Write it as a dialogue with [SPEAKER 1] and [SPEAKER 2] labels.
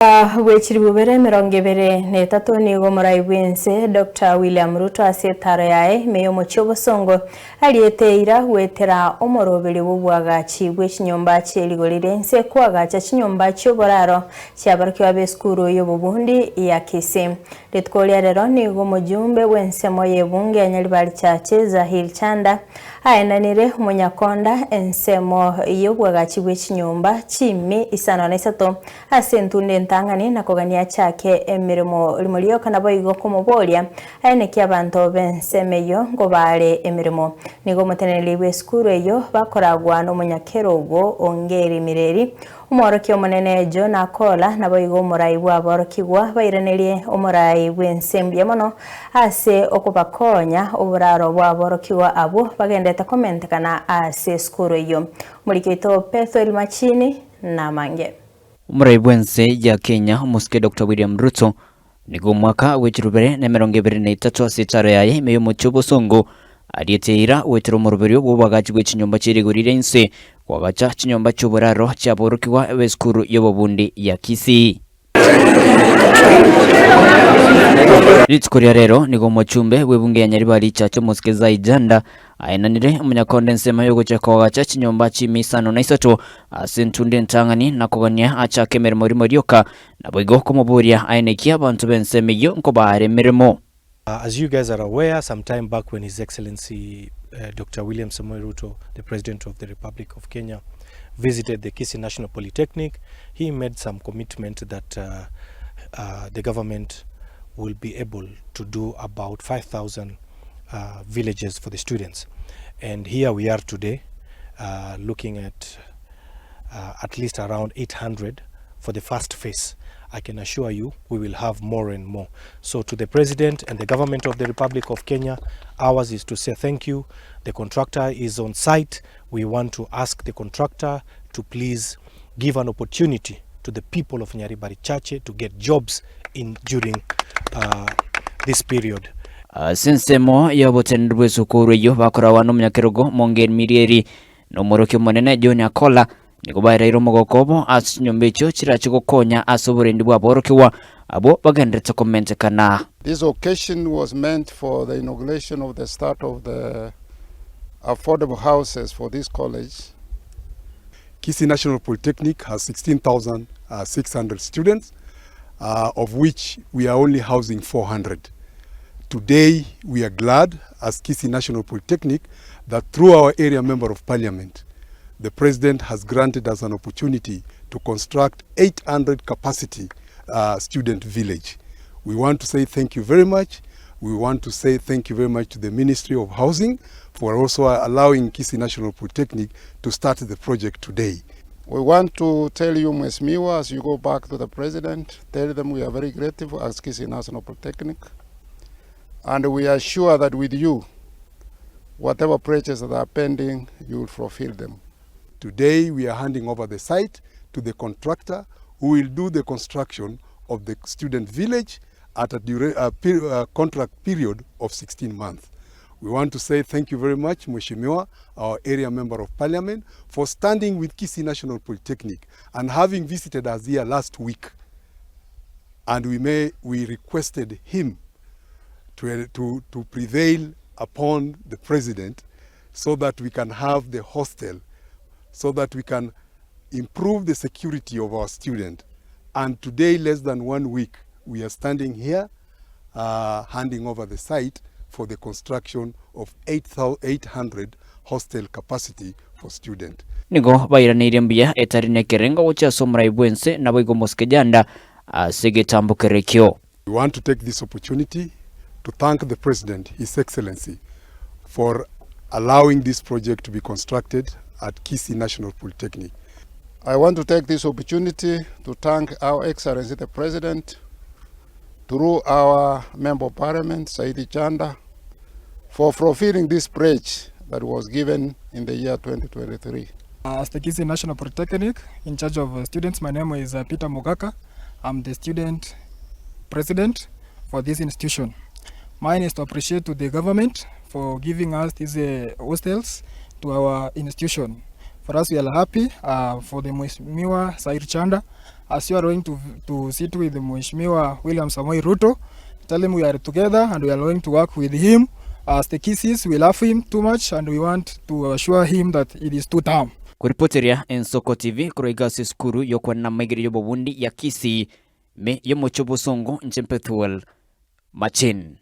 [SPEAKER 1] Wechiri mirongo ibiri n'itatu nigo murayibwense Dr. William Ruto asetaro yae meyo mucyobosongo aliyete Eira wetera omorobere bw'obwagachi bw'echinyomba cy'eligorire nse kwagacha chinyomba CHIOBORARO cyabarukiwa b'eskuru y'obubundi ya Kisii. Letkolya rero nigo mujumbe w'ensemo y'ebunge anyalibali chache Zahir Chanda aenanire umunyakonda ensemo y'obwagachi bw'echinyomba chimi isano na isato asentunde ntangani na kogania chake emirimo limulio kana boigo kumubolia aeneki abantu bensemeyo ngo bale emirimo nigo muteneli bw'eskuru eyo bakoragwa n'umunyakero ubwo ongeri mireri umoroki omunene jo nakola na boigo murai bw'aborokigwa bairenelie omurai bw'ensembye mono ase okubakonya oburaro bw'aborokigwa abo bagendeta komentekana ase skuru eyo mulikito Petro Machini na mange
[SPEAKER 2] Umurai bwense ya Kenya umuske Dr. William Ruto nigo mwaka wechirubere na mirongo ibiri n'itatu asetaro yaye meyo mucyobosongo aliyete Eira wetera omorobere bw'obwagachi bw'echinyomba cy'eligorire nse kwagacha chinyomba CHIOBORARO cyabarukiwa b'eskuru y'obubundi ya Kisii. Litskoria rero nigo muchumbe webunge anyalibali chache muske Zaijanda aenanire umunyakonde nsema yo gochakigwa chinyomba chimisano na isato asentunde ntangani na kogania achake mirimo rimorioka na boigo kumuburia aeneki abantu bensemeyo nko bare mirimo.
[SPEAKER 3] As you guys are aware, some time back when His Excellency Dr. William Ruto, the President of the Republic of Kenya, visited the Kisii National Polytechnic, he made some commitment that the government will be able to do about 5,000 villages for the students. And here we are today, looking at least around 800 for the first phase. I can assure you we will have more and more. So to the President and the government of the Republic of Kenya, ours is to say thank you. The contractor is on site. We want to ask the contractor to please give an opportunity to the people of Nyaribari Chache to get jobs during this period.
[SPEAKER 2] Sinsemo yabotenrwe sukuru yo bakorawa n'umunyakerogo mongeri mireri no moroke monene John Akola nigo bayira mugokobo asinyombecho kirachigokonya asoburendi bw'aborokiwa abo bagendetse komentekana.
[SPEAKER 4] This occasion was meant for the inauguration of the start of the affordable houses for this college.
[SPEAKER 5] Kisii National Polytechnic has 16,600 students, of which we are only housing 400. Today, we are glad as Kisii National Polytechnic that through our area member of parliament, the President has granted us an opportunity to construct 800 capacity student village. We want to say thank you very much. We want to say thank you very much to the Ministry of Housing for also allowing Kisii National Polytechnic to start the project today.
[SPEAKER 4] We want to tell you, Mheshimiwa, as you go back to the President, tell them we are very grateful as Kisii National Polytechnic. And we are sure that with you, whatever pledges that are pending, you will fulfill them.
[SPEAKER 5] Today, we are handing over the site to the contractor who will do the construction of the student village at a contract period of 16 months. We want to say thank you very much, Mheshimiwa, our area member of parliament, for standing with Kisii National Polytechnic and having visited us here last week. And we requested him to prevail upon the President so that we can have the hostel, so that we can improve the security of our students. And today, less than 1 week, we are standing here handing over the site for the construction of 800 hostel capacity for students.
[SPEAKER 2] Nigo bayira mbia etarine kerenga ucha somrai bwense na boigo moskejanda segetambukerekyo.
[SPEAKER 5] We want to take this opportunity to thank the President, His Excellency, for allowing this project to be constructed at Kisii National Polytechnic.
[SPEAKER 4] I want to take this opportunity to thank our Excellency the President through our Member of Parliament, Zaidi Chanda, for fulfilling this pledge that was given in the year 2023.
[SPEAKER 6] As the Kisii National Polytechnic, in charge of students, my name is Peter Mugaka. I'm the student president for this institution. Mine is to appreciate to the government for giving us these hostels to our institution. For us, we are happy for the Mheshimiwa Said Chanda. As you are going to sit with the Mheshimiwa William Samoei Ruto, tell him we are together and we are going to work with him. As the Kisii, we love him too much and we want to assure him that it is 2 term.
[SPEAKER 2] Kuripoteria Ensoko TV kuroiga siskuru yokwa na maigiri yobo wundi ya Kisii me yomo chobo songo nchempethuel Machin.